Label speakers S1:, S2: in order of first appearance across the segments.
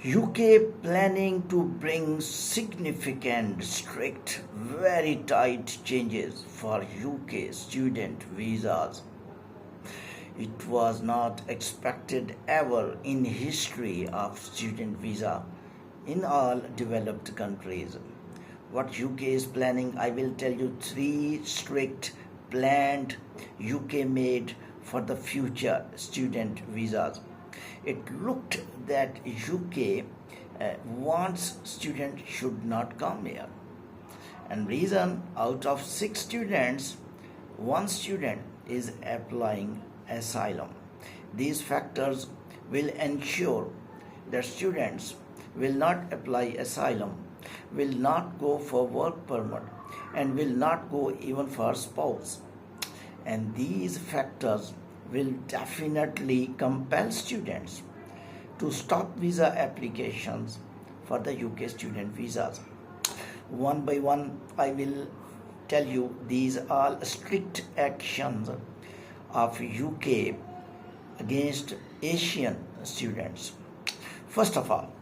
S1: UK planning to bring significant, strict, very tight changes for UK student visas. It was not expected ever in history of student visa in all developed countries. What UK is planning, I will tell you three strict planned UK made for the future student visas. It looked that UK wants students should not come here, and reason, out of 6 students, one student is applying asylum. These factors will ensure that students will not apply asylum, will not go for work permit, and will not go even for spouse. And these factors will definitely compel students to stop visa applications for the UK student visas. One by one, I will tell you these are strict actions of UK against Asian students. First of all,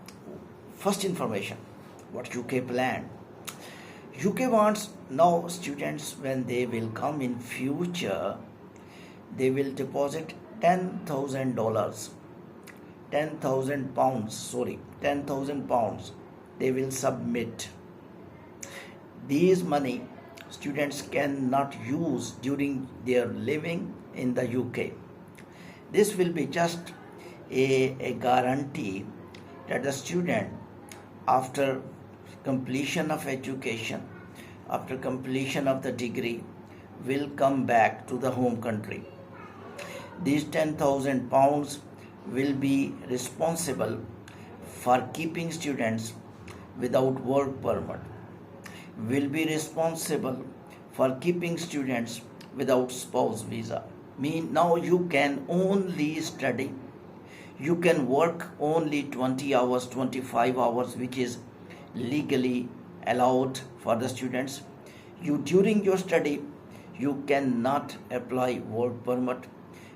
S1: first information, what UK planned. UK wants now students, when they will come in future, they will deposit $10,000, 10,000 pounds, sorry, 10,000 pounds they will submit. These money students cannot use during their living in the UK. This will be just a guarantee that the student, after completion of education, after completion of the degree, will come back to the home country. These 10,000 pounds will be responsible for keeping students without work permit, will be responsible for keeping students without spouse visa. Mean now you can only study, you can work only 20 hours, 25 hours, which is legally allowed for the students. You, during your study, you cannot apply work permit.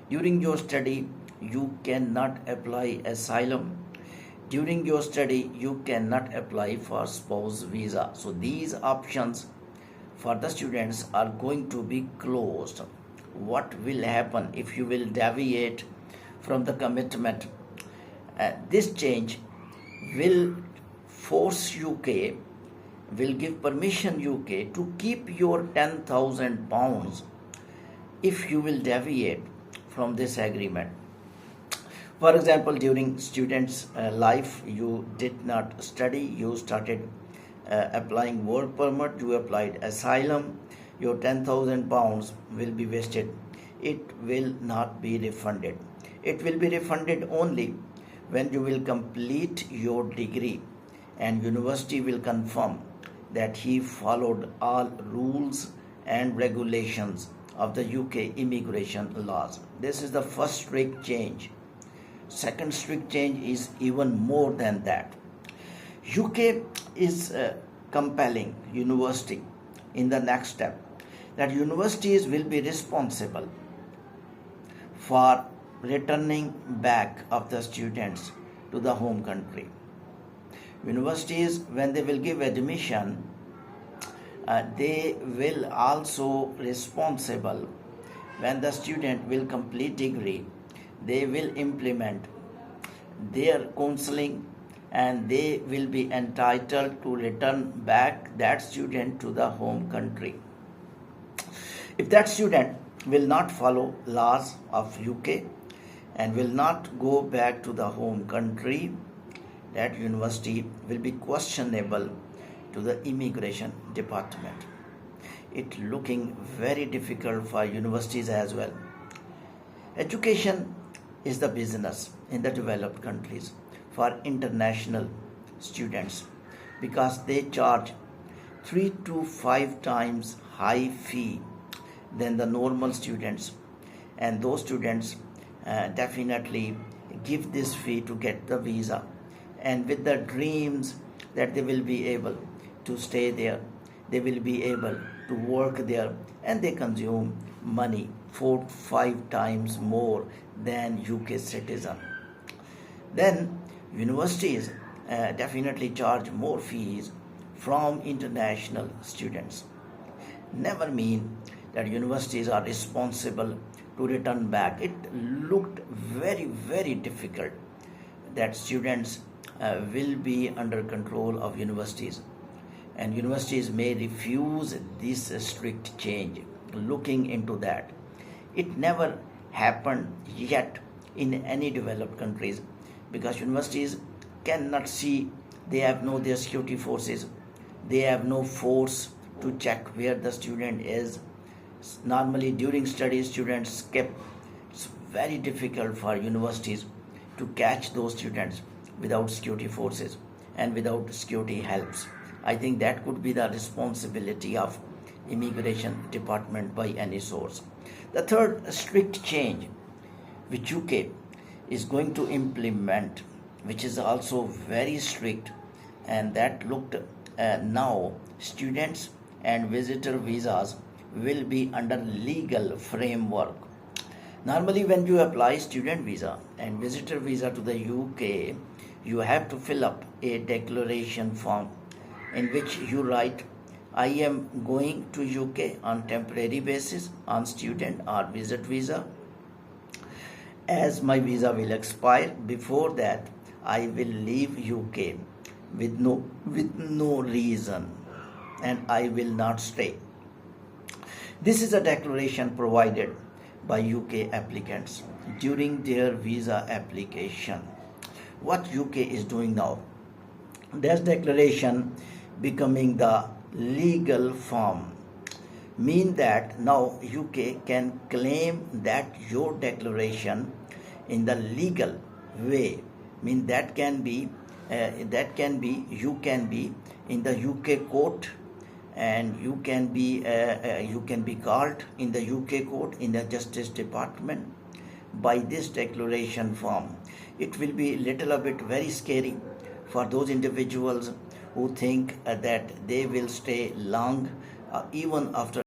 S1: During your study, you cannot apply asylum. During your study, you cannot apply for spouse visa. So these options for the students are going to be closed. What will happen if you will deviate from the commitment? This change will force UK, will give permission UK to keep your 10,000 pounds if you will deviate from this agreement. For example, during students' life, you did not study, you started applying work permit, you applied asylum, your 10,000 pounds will be wasted. It will not be refunded. It will be refunded only when you will complete your degree and university will confirm that he followed all rules and regulations of the UK immigration laws. This is the first strict change. Second strict change is even more than that. UK is compelling university in the next step that universities will be responsible for returning back of the students to the home country. Universities, when they will give admission, they will also responsible when the student will complete degree, they will implement their counseling and they will be entitled to return back that student to the home country. If that student will not follow laws of UK and will not go back to the home country, that university will be questionable to the immigration department. It looking very difficult for universities as well. Education is the business in the developed countries for international students because they charge 3 to 5 times high fee than the normal students, and those students definitely give this fee to get the visa, and with the dreams that they will be able to stay there, they will be able to work there, and they consume money 4-5 times more than UK citizen. Then universities definitely charge more fees from international students. Never mean that universities are responsible to return back. It looked very, very difficult that students will be under control of universities, and universities may refuse this strict change. Looking into that, it never happened yet in any developed countries, because universities cannot see, they have no their security forces, they have no force to check where the student is. Normally during studies students skip. It's very difficult for universities to catch those students without security forces and without security helps. I think that could be the responsibility of immigration department by any source. The third strict change which UK is going to implement, which is also very strict, and that looked now students and visitor visas will be under legal framework. Normally, when you apply student visa and visitor visa to the UK, you have to fill up a declaration form in which you write, I am going to UK on temporary basis on student or visit visa. As my visa will expire before that, I will leave UK with no reason, and I will not stay. This is a declaration provided by UK applicants during their visa application. What UK is doing now, that declaration becoming the legal form, mean that now UK can claim that your declaration in the legal way, mean that can be you can be in the UK court, and you can be called in the UK court in the Justice Department by this declaration form. It will be little a bit very scary for those individuals who think that they will stay long even after